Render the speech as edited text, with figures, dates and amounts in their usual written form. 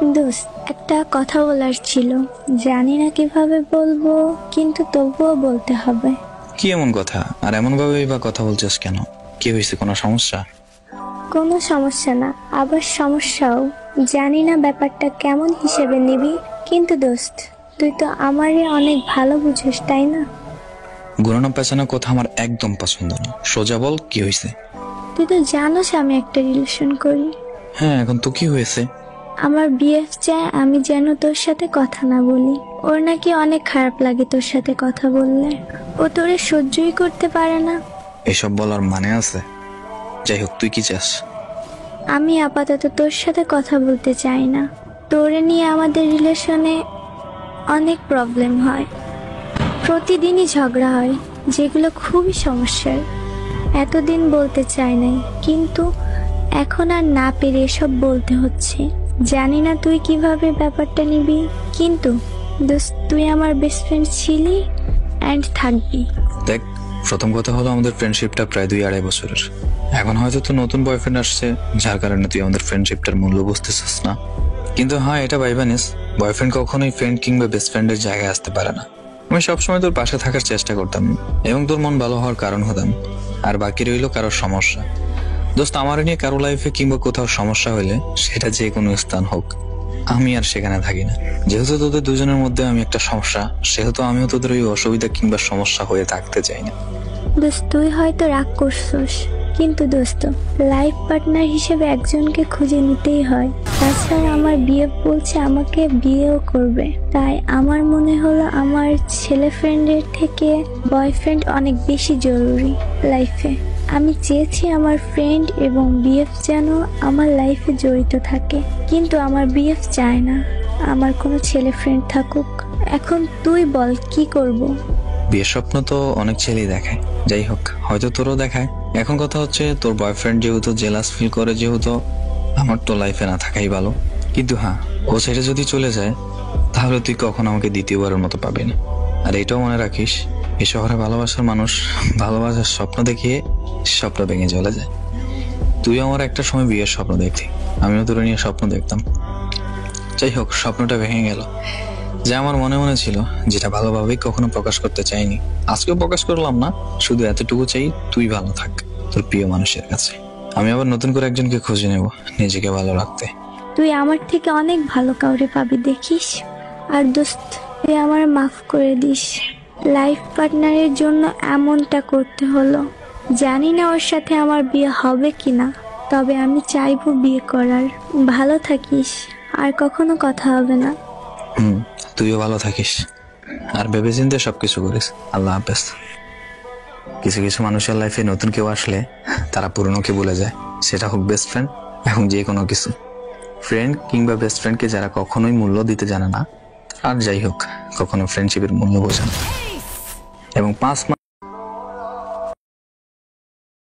দোস্ত, একটা কথা বলার ছিল, জানি না কিভাবে বলবো, কিন্তু তবুও বলতে হবে। কি এমন কথা? আর এমন ভাবেই বা কথা বলছিস কেন? কি হয়েছে? কোনো সমস্যা? কোনো সমস্যা না, আবার সমস্যাও। জানি না ব্যাপারটা কেমন হিসেবে নিবি, কিন্তু দোস্ত, তুই তো আমারে অনেক ভালো বুঝিস, তাই না? ঘুরানো পেঁচানো কথা আমার একদম পছন্দ না। সোজা বল, কি হয়েছে? তুই তো জানোস আমি একটা রিলেশন করি। হ্যাঁ, এখন তো কি হয়েছে? আমার বিএফ চায় আমি যেন তোর সাথে কথা না বলি। ওর নাকি অনেক খারাপ লাগে তোর সাথে কথা বললে। ও তোরে সহ্যই করতে পারে না। এসব বলার মানে আছে? যাই হোক, তুই কি চাস? আমি আপাতত তোর সাথে কথা বলতে চাই না। তোরে নিয়ে আমাদের রিলেশনে অনেক প্রবলেম হয়, প্রতিদিনই ঝগড়া হয়, যেগুলো খুবই সমস্যার। এতদিন বলতে চাই নাই, কিন্তু এখন আর না পেরে এসব বলতে হচ্ছে। জানি না তুই কিভাবে ব্যাপারটা নিবি, কিন্তু দোস্ত, তুই আমার বেস্ট ফ্রেন্ড ছিলি অ্যান্ড থাকবি। দেখ, প্রথম কথা হলো আমাদের ফ্রেন্ডশিপটা প্রায় 2-2.5 বছরের। এখন হয়তো তো নতুন বয়ফ্রেন্ড আসছে, যার কারণে তুই আমাদের ফ্রেন্ডশিপটার মূল্য বুঝতেছিস না। কিন্তু হ্যাঁ, এটা ভাইবা নিস, বয়ফ্রেন্ড কখনোই ফ্রেন্ড কিংবা বেস্ট ফ্রেন্ডের জায়গায় আসতে পারে না। আমি সবসময় তোর পাশে থাকার চেষ্টা করতাম এবং তোর মন ভালো হওয়ার কারণ হতাম। আর বাকি রইল কারোর সমস্যা। দোস্ত, আমার নিয়ে কারো লাইফে কিংবা কোথাও সমস্যা হলে, সেটা যে কোনো স্থান হোক, আমি আর সেখানে থাকি না। যেহেতু তোদের দুজনের মধ্যে আমি একটা সমস্যা, সেহেতু আমিও তোদের ওই অসুবিধা কিংবা সমস্যা হয়ে থাকতে চাই না। দোস্ত, তুই হয়তো রাগ করছিস, কিন্তু দোস্ত, লাইফ পার্টনার হিসেবে একজনকে খুঁজে নিতেই হয়। তাছাড়া আমার বিয়ে বলছে আমাকে বিয়েও করবে, তাই আমার মনে হলো আমার ছেলে ফ্রেন্ডের থেকে বয়ফ্রেন্ড অনেক বেশি জরুরি লাইফে। আমি চেয়েছি আমার ফ্রেন্ড এবং বিএফ যেন আমার লাইফে জড়িত থাকে, কিন্তু আমার বিএফ চায় না আমার কোনো ছেলে ফ্রেন্ড থাকুক। এখন তুই বল কি করব? বিয়ের স্বপ্ন তো অনেক ছেলেই দেখায়, যাই হোক, হয়তো তোরও দেখায়। এখন কথা হচ্ছে, তোর বয়ফ্রেন্ড যেহেতু জেলাস ফিল করে, যেহেতু আমার তো লাইফে না থাকাই ভালো। কিন্তু হ্যাঁ, ও ছেড়ে যদি চলে যায়, তাহলে তুই কখনো আমাকে দ্বিতীয়বারের মতো পাবি না। আর এটাও মনে রাখিস, এই শহরে ভালোবাসার মানুষ ভালোবাসার স্বপ্ন দেখিয়ে স্বপ্ন ভেঙে চলে যায়। তুই আমার একটা সময় বিয়ের স্বপ্ন দেখতি, আমিও তোর নিয়ে স্বপ্ন দেখতাম। যাই হোক, স্বপ্নটা ভেঙে গেল। যা আমার মনে মনে ছিল, যেটা ভালোভাবেই কখনো প্রকাশ করতে চাইনি, আজকেও প্রকাশ করলাম না। শুধু এতটুকু চাই, তুই ভালো থাক তোর প্রিয় মানুষের কাছে। আমি আবার নতুন করে একজনকে খুঁজে নেব নিজেকে ভালো রাখতে। তুই আমার থেকে অনেক ভালো কাউরে পাবি দেখিস। আর দোস্ত, তুই আমার মাফ করে দিস। লাইফ পার্টনারের জন্য এমনটা করতে হলো। জানি না ওর সাথে আমার বিয়ে হবে কিনা, তবে আমি চাইবো বিয়ে করার। ভালো থাকিস, আর কখনো কথা হবে না। তুইও ভালো থাকিস, আর ভেবেচিন্তে সবকিছু করিস। আল্লাহ হাফেজ। কিছু কিছু মানুষের লাইফে নতুন কেউ আসলে তারা পুরনোকে ভুলে যায়, সেটা হোক বেস্ট ফ্রেন্ড এবং যে কোনো কিছু। ফ্রেন্ড কিংবা বেস্ট ফ্রেন্ডকে যারা কখনোই মূল্য দিতে জানে না, আর যাই হোক, কখনো ফ্রেন্ডশিপের মূল্য বোঝে না। এবং 5